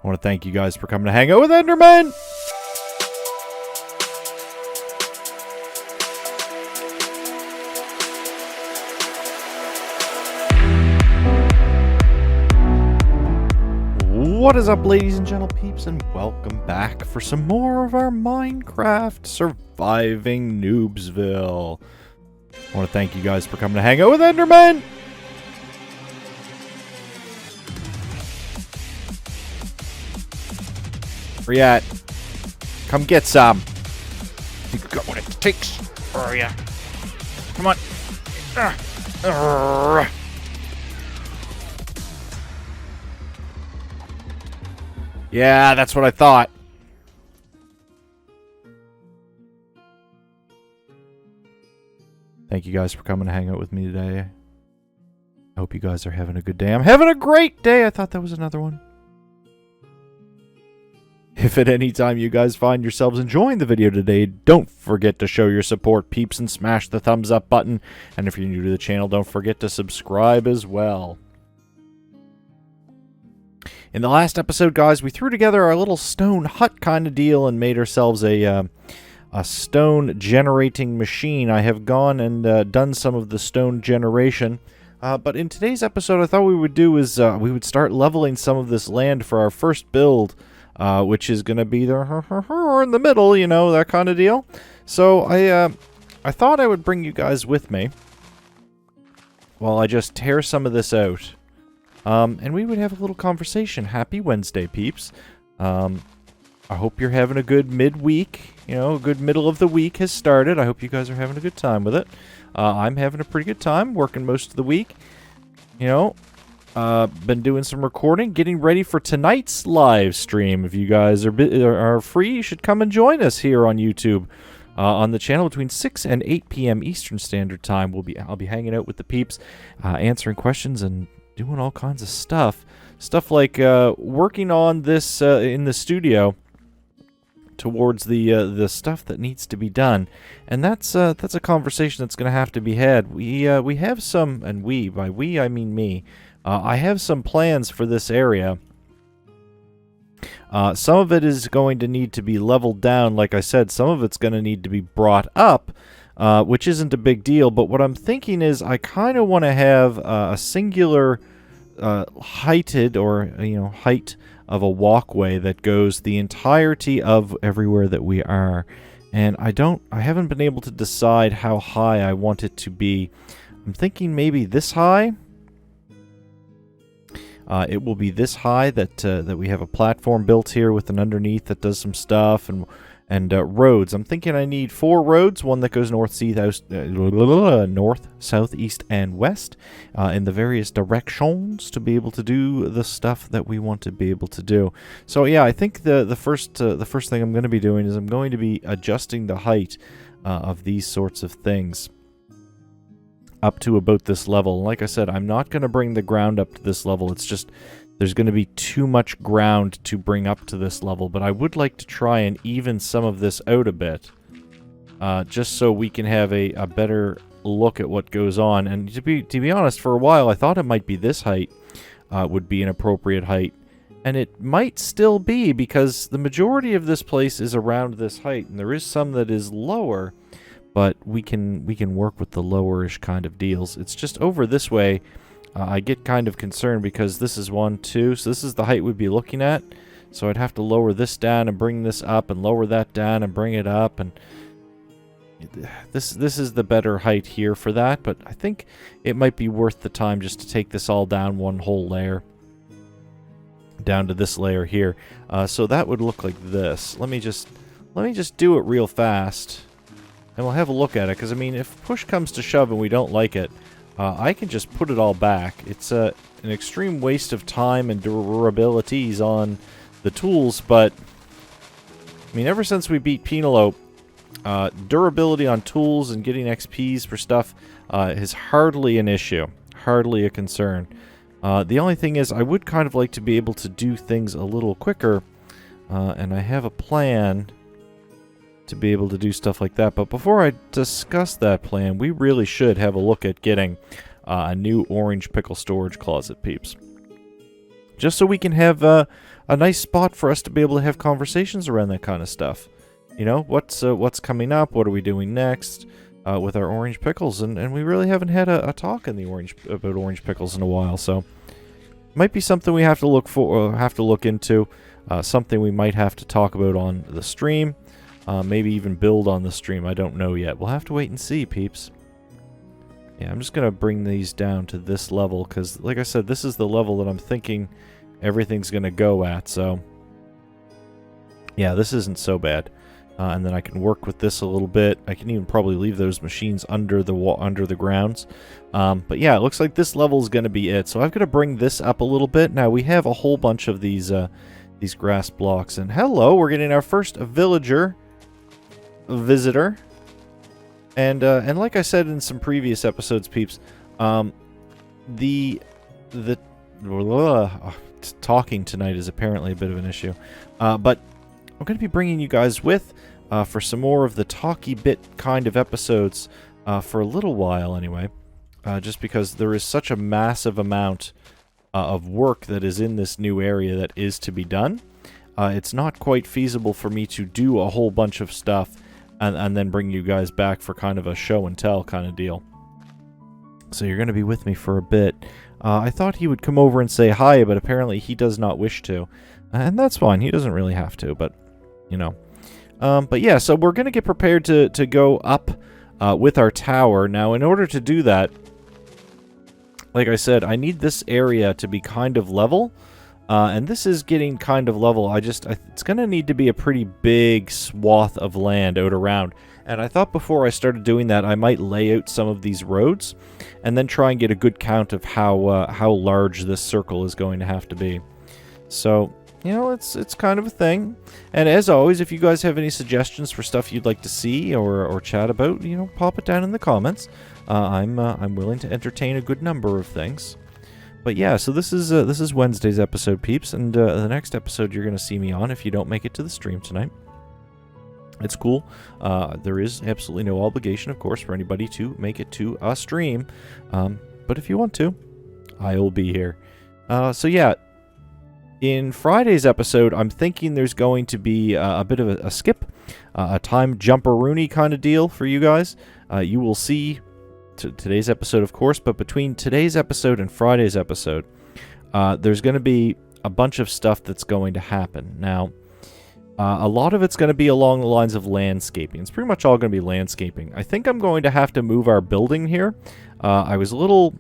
I want to thank you guys for coming to hang out with Enderman. What is up, ladies and gentle peeps, and welcome back for some more of our Minecraft Surviving Noobsville. I want to thank you guys for coming to hang out with Enderman. Where you at? Come get some. You got what it takes. Where are ya? Come on. Yeah, that's what I thought. Thank you guys for coming to hang out with me today. I hope you guys are having a good day. I'm having a great day. I thought that was another one. If at any time you guys find yourselves enjoying the video today, don't forget to show your support, peeps, and smash the thumbs up button. And if you're new to the channel, don't forget to subscribe as well. In the last episode, guys, we threw together our little stone hut kind of deal and made ourselves a stone generating machine. I have gone and done some of the stone generation. But in today's episode, I thought we would do is we would start leveling some of this land for our first build, which is going to be the in the middle, you know, that kind of deal. So I thought I would bring you guys with me while I just tear some of this out. And we would have a little conversation. Happy Wednesday, peeps. I hope you're having a good midweek. You know, a good middle of the week has started. I hope you guys are having a good time with it. I'm having a pretty good time working most of the week. You know, been doing some recording, getting ready for tonight's live stream. If you guys are free, you should come and join us here on YouTube. On the channel between 6 and 8 p.m. Eastern Standard Time. I'll be hanging out with the peeps, answering questions and doing all kinds of stuff. Stuff like working on this in the studio towards the stuff that needs to be done. And that's a conversation that's going to have to be had. We have some, and by we I mean me, I have some plans for this area. Some of it is going to need to be leveled down, like I said. Some of it's going to need to be brought up, which isn't a big deal. But what I'm thinking is I kind of want to have a singular heighted, or height of a walkway that goes the entirety of everywhere that we are. And I haven't been able to decide how high I want it to be. I'm thinking maybe this high. It will be this high that we have a platform built here with an underneath that does some stuff, and roads. I'm thinking I need 4 roads, one that goes north, south, east, and west in the various directions to be able to do the stuff that we want to be able to do. So yeah, I think the first thing I'm going to be doing is I'm going to be adjusting the height of these sorts of things up to about this level. Like I said, I'm not going to bring the ground up to this level. It's just there's going to be too much ground to bring up to this level, but I would like to try and even some of this out a bit, just so we can have a better look at what goes on. And to be honest, for a while I thought it might be this height would be an appropriate height, and it might still be, because the majority of this place is around this height, and there is some that is lower, but we can work with the lowerish kind of deals. It's just over this way. I get kind of concerned because this is 1, 2, so this is the height we'd be looking at. So I'd have to lower this down and bring this up, and lower that down and bring it up, and this is the better height here for that. But I think it might be worth the time just to take this all down one whole layer, down to this layer here. So that would look like this. Let me just do it real fast, and we'll have a look at it. Because I mean, if push comes to shove and we don't like it, I can just put it all back. It's an extreme waste of time and durabilities on the tools, but I mean, ever since we beat Penelope, durability on tools and getting XPs for stuff is hardly an issue, hardly a concern. The only thing is, I would kind of like to be able to do things a little quicker, and I have a plan to be able to do stuff like that. But before I discuss that plan, we really should have a look at getting a new orange pickle storage closet, peeps. just so we can have a nice spot for us to be able to have conversations around that kind of stuff. You know, what's coming up? What are we doing next with our orange pickles? And we really haven't had a talk in the about orange pickles in a while, so might be something we have to look into. Something we might have to talk about on the stream. Maybe even build on the stream. I don't know yet. We'll have to wait and see, peeps. Yeah, I'm just going to bring these down to this level because, like I said, this is the level that I'm thinking everything's going to go at. So, yeah, this isn't so bad. And then I can work with this a little bit. I can even probably leave those machines under the grounds. But yeah, it looks like this level is going to be it. So I've got to bring this up a little bit. Now, we have a whole bunch of these grass blocks. And hello, we're getting our first villager visitor. And like I said in some previous episodes, peeps, talking tonight is apparently a bit of an issue. But I'm going to be bringing you guys with for some more of the talky bit kind of episodes for a little while anyway. Just because there is such a massive amount of work that is in this new area that is to be done. It's not quite feasible for me to do a whole bunch of stuff and then bring you guys back for kind of a show and tell kind of deal. So you're going to be with me for a bit. I thought he would come over and say hi, but apparently he does not wish to. And that's fine. He doesn't really have to, but, you know. But yeah, so we're going to get prepared to go up with our tower. Now, in order to do that, like I said, I need this area to be kind of level. And this is getting kind of level. It's going to need to be a pretty big swath of land out around. And I thought before I started doing that, I might lay out some of these roads and then try and get a good count of how large this circle is going to have to be. So, you know, it's kind of a thing. And as always, if you guys have any suggestions for stuff you'd like to see or chat about, you know, pop it down in the comments. I'm willing to entertain a good number of things. But yeah, so this is Wednesday's episode, peeps, and the next episode you're going to see me on if you don't make it to the stream tonight. It's cool. There is absolutely no obligation, of course, for anybody to make it to a stream. But if you want to, I will be here. So yeah, in Friday's episode, I'm thinking there's going to be a bit of a skip, a time jumper-rooney kind of deal for you guys. You will see today's episode, of course, but between today's episode and Friday's episode, there's going to be a bunch of stuff that's going to happen. Now, a lot of it's going to be along the lines of landscaping. It's pretty much all going to be landscaping. I think I'm going to have to move our building here. I was a little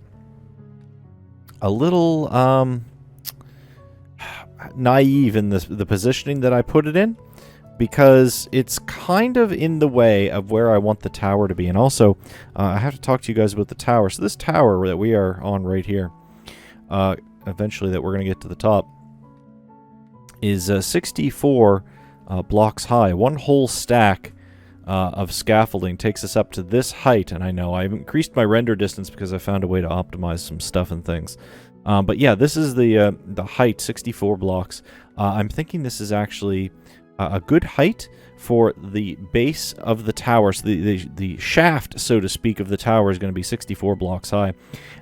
naive in the positioning that I put it in, because it's kind of in the way of where I want the tower to be. And also, I have to talk to you guys about the tower. So this tower that we are on right here, eventually that we're going to get to the top, is 64 blocks high. One whole stack of scaffolding takes us up to this height. And I know I've increased my render distance because I found a way to optimize some stuff and things. But yeah, this is the height, 64 blocks. I'm thinking this is actually a good height for the base of the tower. So the shaft, so to speak, of the tower is going to be 64 blocks high.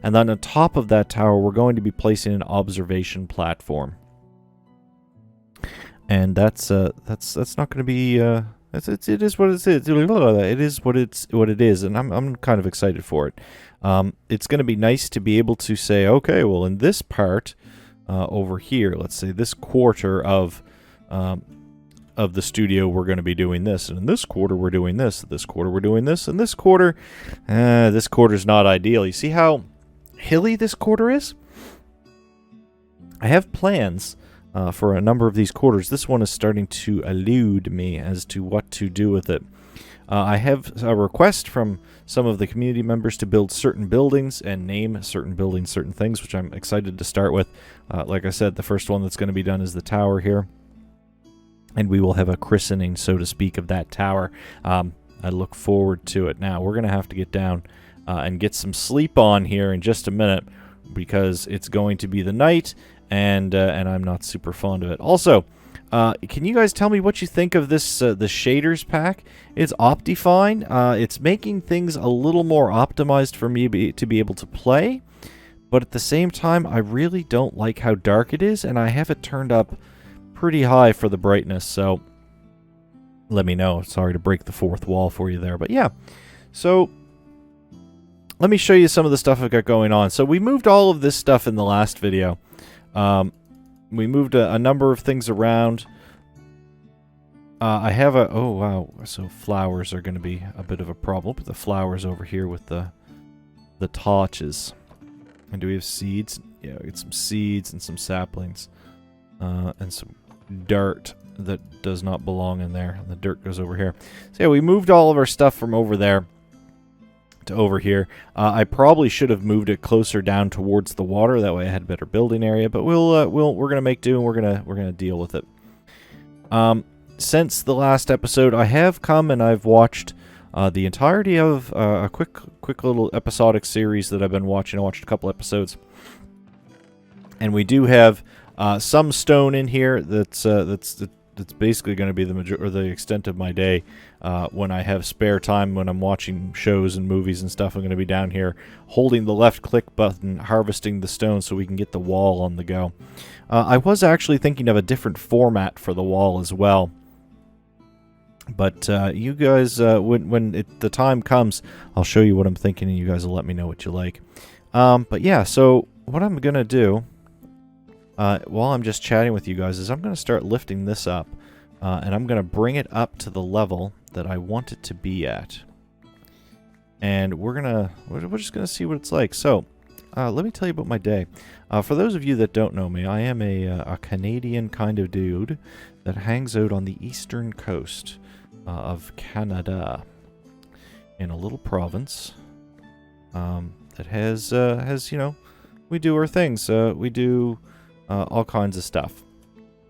And then on top of that tower, we're going to be placing an observation platform. And that's not going to be it is what it is. It is what it is, and I'm kind of excited for it. It's going to be nice to be able to say, okay, well, in this part over here, let's say this quarter of the studio, we're going to be doing this, and in this quarter we're doing this, this quarter we're doing this, and this quarter's not ideal. You see how hilly this quarter is? I have plans for a number of these quarters. This one is starting to elude me as to what to do with it. I have a request from some of the community members to build certain buildings and name certain buildings, certain things, which I'm excited to start with. Like I said, the first one that's going to be done is the tower here. And we will have a christening, so to speak, of that tower. I look forward to it. Now, we're going to have to get down and get some sleep on here in just a minute, because it's going to be the night, and I'm not super fond of it. Also, can you guys tell me what you think of this the shaders pack? It's Optifine. It's making things a little more optimized for me to be able to play, But at the same time, I really don't like how dark it is, and I have it turned up pretty high for the brightness, so let me know. Sorry to break the fourth wall for you there, but yeah. So let me show you some of the stuff I've got going on. So we moved all of this stuff in the last video. We moved a number of things around. I have a... Oh, wow. So flowers are going to be a bit of a problem. Put the flowers over here with the torches. And do we have seeds? Yeah, we get some seeds and some saplings. And some dirt that does not belong in there. And the dirt goes over here. So yeah, we moved all of our stuff from over there to over here. I probably should have moved it closer down towards the water. That way I had a better building area. But we're gonna make do, and we're gonna deal with it. Since the last episode, I have come and I've watched the entirety of a quick little episodic series that I've been watching. I watched a couple episodes, and we do have some stone in here that's basically going to be the extent of my day. When I have spare time, when I'm watching shows and movies and stuff, I'm going to be down here holding the left click button, harvesting the stone so we can get the wall on the go. I was actually thinking of a different format for the wall as well. But you guys, when the time comes, I'll show you what I'm thinking, and you guys will let me know what you like. But yeah, so what I'm going to do, while I'm just chatting with you guys, is I'm going to start lifting this up, and I'm going to bring it up to the level that I want it to be at. And we're just going to see what it's like. So, let me tell you about my day. For those of you that don't know me, I am a Canadian kind of dude that hangs out on the eastern coast of Canada, in a little province that has, you know, we do our things. We do all kinds of stuff.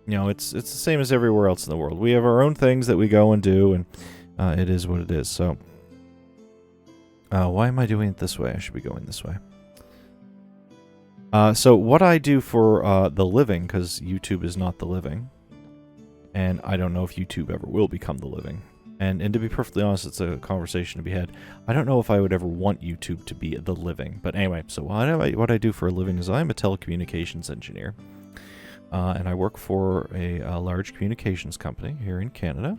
You know, it's the same as everywhere else in the world. We have our own things that we go and do, and it is what it is. So, why am I doing it this way? I should be going this way. So what I do for the living, because YouTube is not the living, and I don't know if YouTube ever will become the living. And to be perfectly honest, it's a conversation to be had. I don't know if I would ever want YouTube to be the living. But anyway, so what I do for a living is I'm a telecommunications engineer. And I work for a large communications company here in Canada.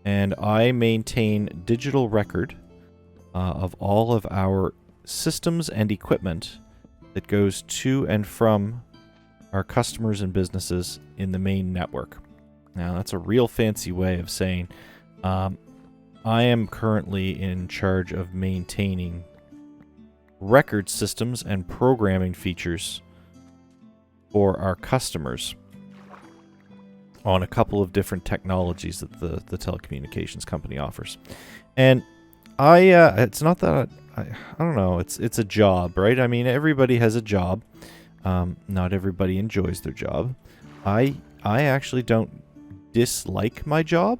And I maintain digital record of all of our systems and equipment that goes to and from our customers and businesses in the main network. Now, that's a real fancy way of saying I am currently in charge of maintaining record systems and programming features for our customers on a couple of different technologies that the telecommunications company offers. And it's not that I don't know, it's a job, right? I mean, everybody has a job. Not everybody enjoys their job. I actually don't dislike my job.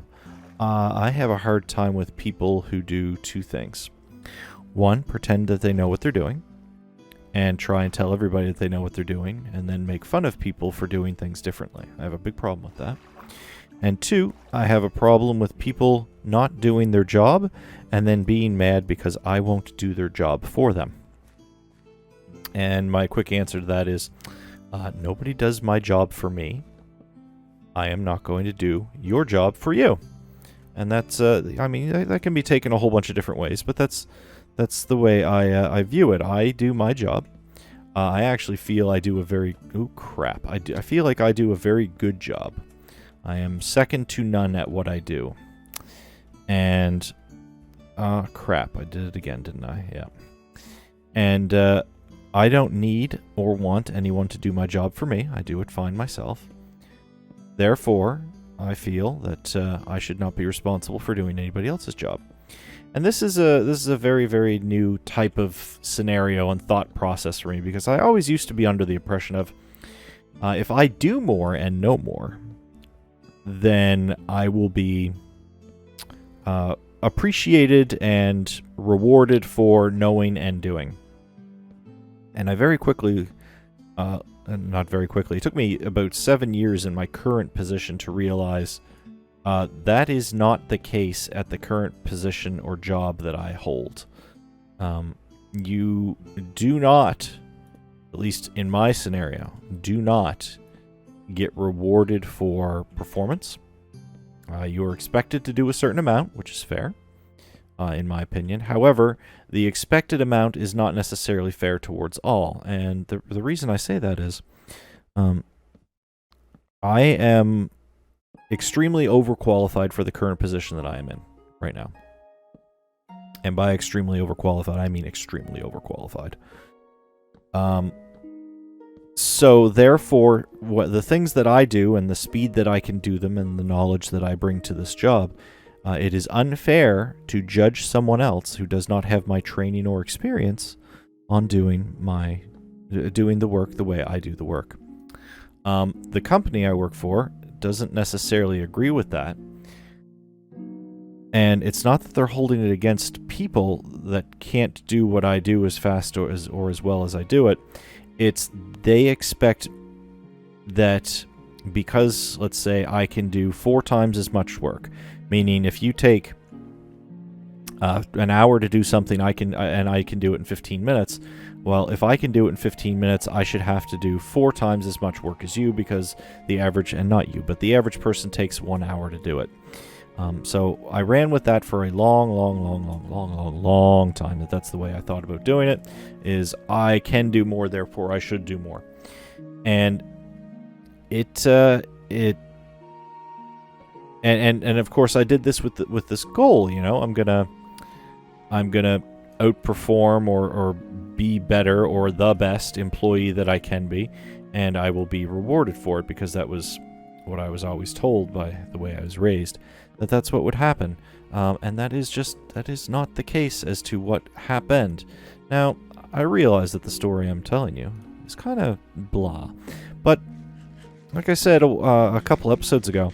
I have a hard time with people who do two things. One, pretend that they know what they're doing, and try and tell everybody that they know what they're doing, and then make fun of people for doing things differently. I have a big problem with that. And two, I have a problem with people not doing their job, and then being mad because I won't do their job for them. And my quick answer to that is, nobody does my job for me. I am not going to do your job for you. And that's, I mean, that can be taken a whole bunch of different ways, but that's the way I view it. I do my job. I actually feel I do a very... Oh, crap. I feel like I do a very good job. I am second to none at what I do. And... crap. I did it again, didn't I? Yeah. And I don't need or want anyone to do my job for me. I do it fine myself. Therefore, I feel that I should not be responsible for doing anybody else's job. And this is a very, very new type of scenario and thought process for me, because I always used to be under the impression of if I do more and know more, then I will be appreciated and rewarded for knowing and doing. And I very quickly, not very quickly, it took me about 7 years in my current position to realize that is not the case at the current position or job that I hold. You do not at least in my scenario, do not get rewarded for performance. You're expected to do a certain amount, which is fair, in my opinion. However, the expected amount is not necessarily fair towards all. And the reason I say that is I am extremely overqualified for the current position that I am in right now. And by extremely overqualified, I mean extremely overqualified. So therefore, the things that I do and the speed that I can do them and the knowledge that I bring to this job, it is unfair to judge someone else who does not have my training or experience on doing the work the way I do the work. The company I work for doesn't necessarily agree with that. And it's not that they're holding it against people that can't do what I do as fast or as well as I do it. It's they expect that because, let's say, I can do 4 times as much work, meaning if you take an hour to do something, I can do it in 15 minutes. Well, if I can do it in 15 minutes, I should have to do 4 times as much work as you, because the average, and not you, but the average person takes 1 hour to do it. So I ran with that for a long time. That's the way I thought about doing it, is I can do more, therefore I should do more. And and of course I did this with this goal, you know, I'm gonna outperform or be better or the best employee that I can be, and I will be rewarded for it, because that was what I was always told by the way I was raised, that's what would happen. And that is not the case as to what happened. Now, I realize that the story I'm telling you is kind of blah, but like I said a couple episodes ago,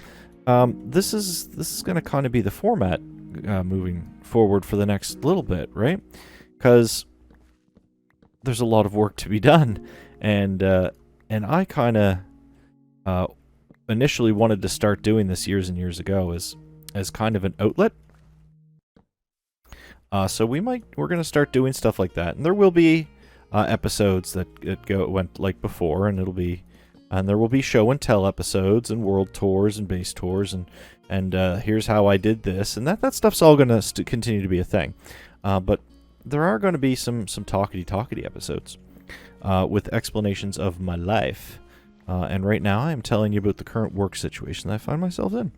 this is going to kind of be the format moving forward for the next little bit, right? Because there's a lot of work to be done, and I kind of initially wanted to start doing this years and years ago as kind of an outlet. So we're going to start doing stuff like that, and there will be episodes that went like before, and there will be show and tell episodes and world tours and base tours and here's how I did this, and that stuff's all going to continue to be a thing. But there are going to be some talkity episodes with explanations of my life. And right now I am telling you about the current work situation that I find myself in.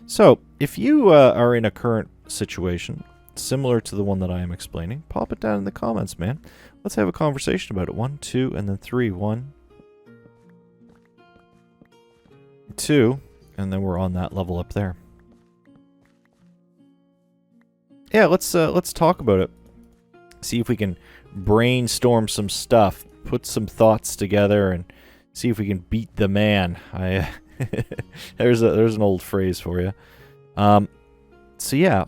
So if you are in a current situation similar to the one that I am explaining, pop it down in the comments, man. Let's have a conversation about it. 1, 2, and then 3. 1, 2, and then we're on that level up there. Yeah, let's talk about it. See if we can brainstorm some stuff, put some thoughts together, and see if we can beat the man. There's an old phrase for you. So yeah.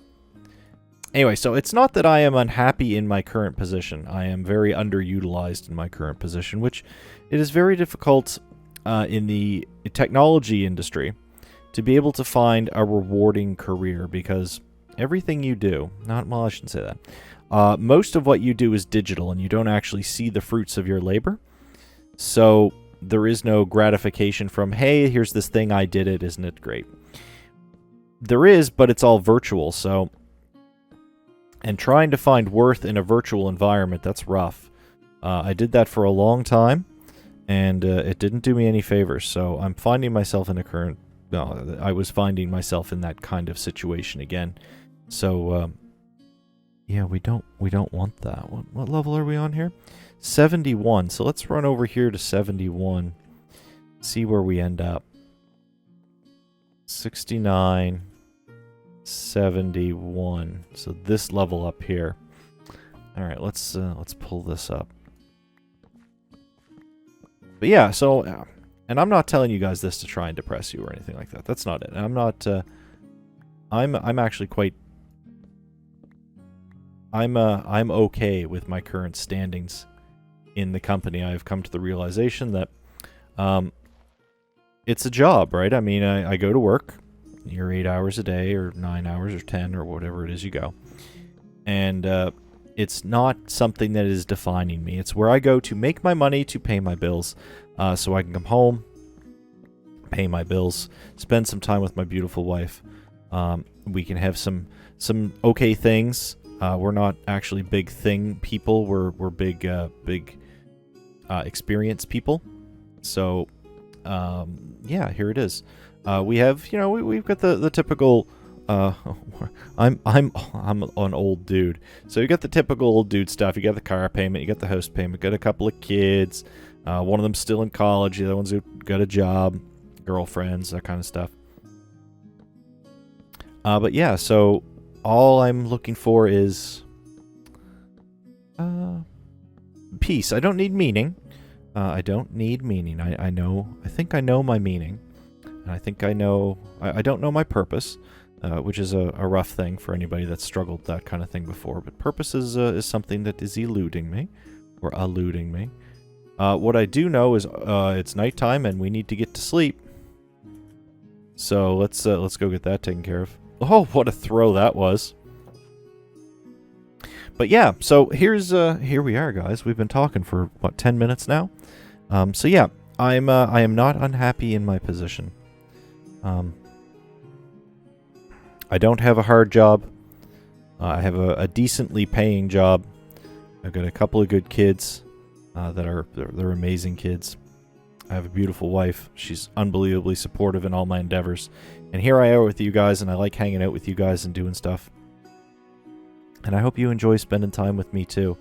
Anyway, so it's not that I am unhappy in my current position. I am very underutilized in my current position, which it is very difficult in the technology industry to be able to find a rewarding career, because everything you do, I shouldn't say that. Most of what you do is digital, and you don't actually see the fruits of your labor. So there is no gratification from, hey, here's this thing, I did it, isn't it great? There is, but it's all virtual, so... And trying to find worth in a virtual environment, that's rough. I did that for a long time, and it didn't do me any favors, so I'm finding myself in I was finding myself in that kind of situation again. So, yeah, we don't want that. What level are we on here? 71. So let's run over here to 71. See where we end up. 69. 71. So this level up here. All right, let's pull this up. But yeah, so and I'm not telling you guys this to try and depress you or anything like that. That's not it. I'm not. I'm actually quite. I'm okay with my current standings in the company. I've come to the realization that it's a job, right? I mean, I go to work. You're 8 hours a day, or 9 hours, or 10, or whatever it is you go. And It's not something that is defining me. It's where I go to make my money to pay my bills, so I can come home, pay my bills, spend some time with my beautiful wife. We can have some okay things. We're not actually big thing people. We're big experience people. So yeah, here it is. We have, you know, we've got the typical. I'm an old dude, so you got the typical old dude stuff. You got the car payment, you got the house payment, got a couple of kids. One of them's still in college. The other one's got a job, girlfriends, that kind of stuff. But yeah, so all I'm looking for is peace. I don't need meaning. I don't need meaning. I think I know my meaning. And I think I know... I don't know my purpose, which is a rough thing for anybody that's struggled that kind of thing before. But purpose is something that is eluding me. Or eluding me. What I do know is it's nighttime and we need to get to sleep. So let's go get that taken care of. Oh, what a throw that was. But yeah, so here we are, guys. We've been talking for, what, 10 minutes now? So yeah, I am not unhappy in my position. I don't have a hard job. I have a decently paying job. I've got a couple of good kids they're amazing kids. I have a beautiful wife. She's unbelievably supportive in all my endeavors. And here I am with you guys, and I like hanging out with you guys and doing stuff. And I hope you enjoy spending time with me too.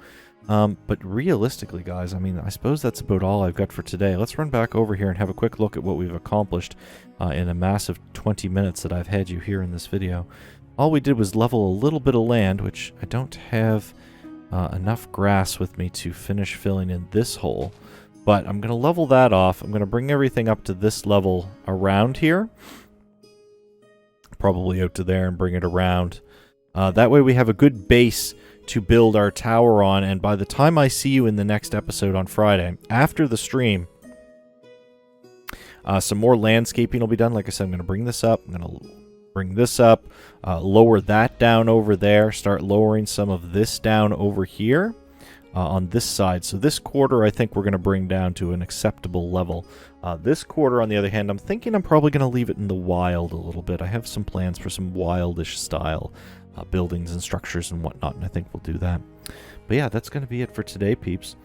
But realistically, guys, I mean, I suppose that's about all I've got for today. Let's run back over here and have a quick look at what we've accomplished in a massive 20 minutes that I've had you here in this video. All we did was level a little bit of land, which I don't have enough grass with me to finish filling in this hole. But I'm going to level that off. I'm going to bring everything up to this level around here. Probably out to there and bring it around. That way we have a good base to build our tower on, and by the time I see you in the next episode on Friday, after the stream, some more landscaping will be done. Like I said, I'm going to bring this up. I'm going to bring this up, lower that down over there, start lowering some of this down over here on this side. So this quarter, I think we're going to bring down to an acceptable level. This quarter, on the other hand, I'm thinking I'm probably going to leave it in the wild a little bit. I have some plans for some wildish style buildings and structures and whatnot, and I think we'll do that. But yeah, that's going to be it for today, peeps.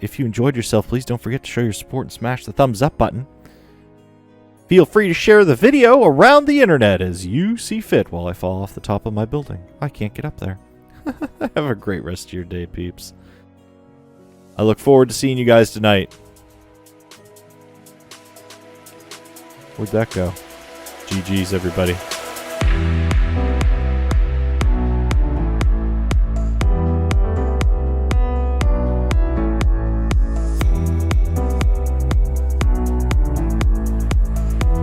If you enjoyed yourself, please don't forget to show your support and smash the thumbs up button. Feel free to share the video around the internet as you see fit while I fall off the top of my building. I can't get up there. Have a great rest of your day, peeps. I look forward to seeing you guys tonight. Where'd that go? GG's, everybody.